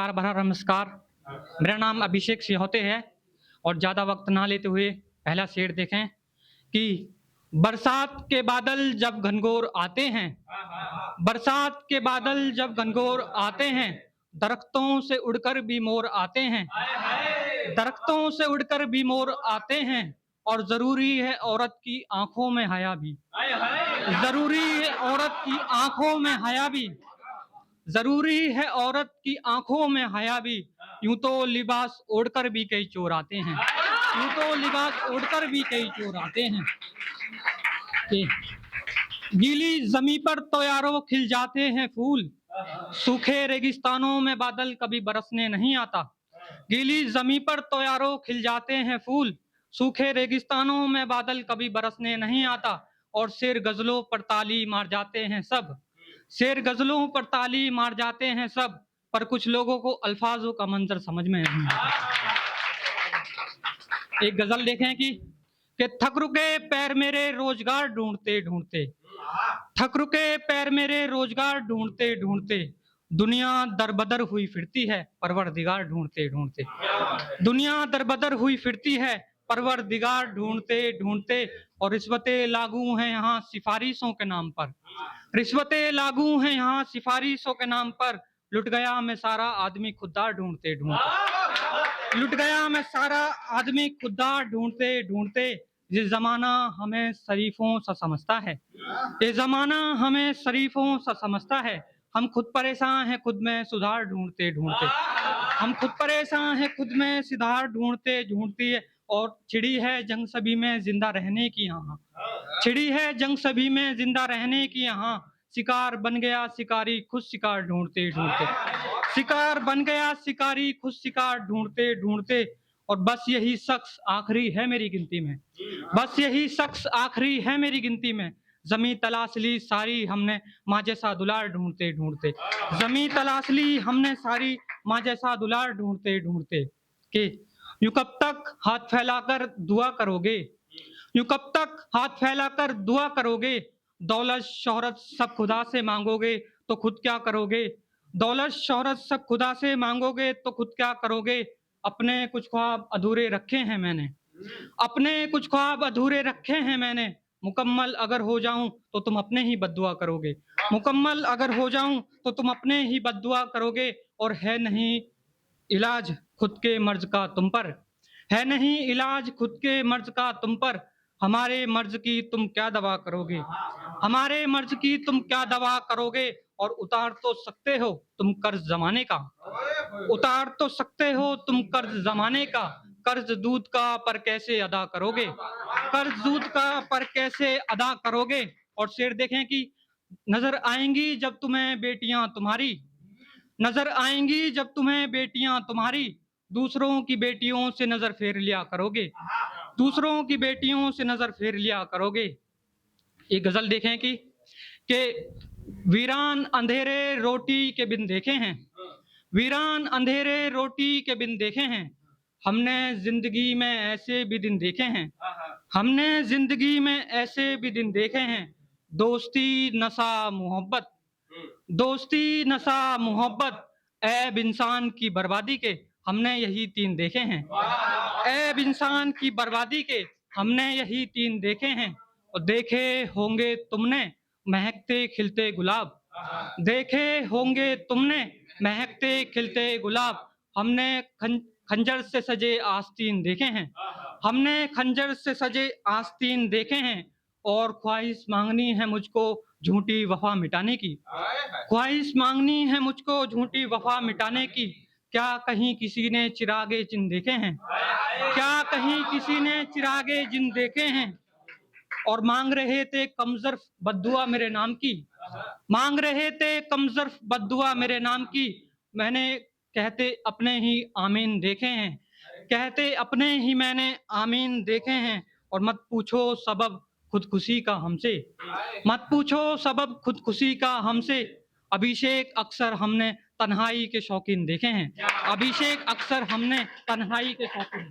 प्यार भरा नमस्कार। मेरा नाम अभिषेक सिहोते है और ज़्यादा वक्त ना लेते हुए पहला शेर देखें कि बरसात के बादल जब घनघोर आते हैं, बरसात के बादल जब घनघोर आते हैं, दरख्तों से उड़कर भी मोर आते हैं, दरख्तों से उड़कर भी मोर आते हैं। और ज़रूरी है औरत की आँखों में हया भी, ज़रूरी है औरत की आँखों में हया भी, ज़रूरी है औरत की आँखों में हया भी। यूं तो लिबास ओढ़कर भी कई चोर आते हैं, यूं तो लिबास ओढ़कर भी कई चोर आते हैं। कि गीली ज़मीं पर तो यारों खिल जाते हैं फूल, सूखे रेगिस्तानों में बादल कभी बरसने नहीं आता। गीली ज़मीं पर तो यारों खिल जाते हैं फूल, सूखे रेगिस्तानों में बादल कभी बरसने नहीं आता। और शेर गज़लों पर ताली मार जाते हैं सब, शेर गज़लों पर ताली मार जाते हैं सब, पर कुछ लोगों को अल्फाजों का मंजर समझ में नहीं आता। एक गज़ल देखें कि थक रुके पैर मेरे रोजगार ढूंढते ढूंढते, थक रुके पैर मेरे रोजगार ढूंढते ढूंढते, दुनिया दरबदर हुई फिरती है परवरदिगार ढूंढते ढूंढते, दुनिया दरबदर हुई फिरती है परवरदिगार ढूंढते ढूंढते। और रिश्वतें लागू हैं यहाँ सिफारिशों के नाम पर, रिश्वतें लागू हैं यहाँ सिफारिशों के नाम पर, लुट गया मैं सारा आदमी खुददार ढूंढते ढूंढते, लुट गया मैं सारा आदमी खुददार ढूंढते ढूंढते। ये जमाना हमें शरीफों सा समझता है, ये जमाना हमें शरीफों सा समझता है, हम खुद परेशान हैं खुद में सुधार ढूंढते ढूंढते, हम खुद परेशान हैं खुद में सुधार ढूंढते ढूंढते। और छिड़ी है जंग सभी में जिंदा रहने की यहाँ, छिड़ी है जंग सभी में जिंदा रहने की यहाँ, शिकार बन गया शिकारी खुद शिकार ढूंढते ढूंढते, शिकार बन गया शिकारी खुद शिकार ढूंढते ढूंढते। और बस यही शख्स आखिरी है मेरी गिनती में, बस यही शख्स आखिरी है मेरी गिनती में, जमी तलाश ली सारी हमने माँ जैसा दुलार ढूंढते ढूंढते, जमी तलाश ली हमने सारी माँ जैसा दुलार ढूंढते ढूंढते। कि यूं कब तक हाथ फैलाकर दुआ करोगे, यूं कब तक हाथ फैलाकर दुआ करोगे, दौलत शोहरत सब खुदा से मांगोगे तो खुद क्या करोगे, दौलत शोहरत सब खुदा से मांगोगे तो खुद क्या करोगे। अपने कुछ ख्वाब अधूरे रखे हैं मैंने, अपने कुछ ख्वाब अधूरे रखे हैं मैंने, मुकम्मल अगर हो जाऊं तो तुम अपने ही बद्दुआ करोगे, मुकम्मल अगर हो जाऊं तो तुम अपने ही बद्दुआ करोगे। और है नहीं इलाज खुद के मर्ज का तुम पर, है नहीं इलाज खुद के मर्ज का तुम पर, हमारे मर्ज की तुम क्या दवा करोगे, हमारे मर्ज की तुम क्या दवा करोगे। और उतार तो सकते हो तुम कर्ज जमाने का, उतार तो सकते हो तुम कर्ज जमाने का, कर्ज दूध का पर कैसे अदा करोगे, कर्ज दूध का पर कैसे अदा करोगे। और शेर देखें कि नजर आएंगी जब तुम्हें बेटियां तुम्हारी, नजर आएंगी जब तुम्हें बेटियां तुम्हारी, दूसरों की बेटियों से नजर फेर लिया करोगे, दूसरों की बेटियों से नजर फेर लिया करोगे। एक गजल देखें कि वीरान अंधेरे रोटी के बिन देखे हैं, वीरान अंधेरे रोटी के बिन देखे हैं, हमने जिंदगी में ऐसे भी दिन देखे हैं, हमने जिंदगी में ऐसे भी दिन देखे हैं। दोस्ती नशा मोहब्बत, दोस्ती नशा मोहब्बत, ऐब इंसान की बर्बादी के हमने यही तीन देखे हैं, ऐब इंसान की बर्बादी के हमने यही तीन देखे हैं। और देखे होंगे तुमने महकते खिलते गुलाब, देखे होंगे तुमने महकते खिलते गुलाब, हमने खंजर से सजे आस्तीन देखे हैं, हमने खंजर से सजे आस्तीन देखे हैं। और ख्वाहिश मांगनी है मुझको झूठी वफा मिटाने की, ख्वाहिश मांगनी है मुझको झूठी वफा मिटाने की, क्या कहीं किसी ने चिरागे जिन देखे हैं, क्या कहीं किसी ने चिरागे जिन देखे हैं। और मांग रहे थे कमजर्फ बद्दुआ मेरे नाम की, मांग रहे थे कमजर्फ बद्दुआ मेरे नाम की, मैंने कहते अपने ही आमीन देखे हैं, कहते अपने ही मैंने आमीन देखे हैं। और मत पूछो सबब खुदकुशी का हमसे, मत पूछो सबब खुदकुशी का हमसे, अभिषेक अक्सर हमने तन्हाई के शौकीन देखे हैं, अभिषेक अक्सर हमने तन्हाई के शौकीन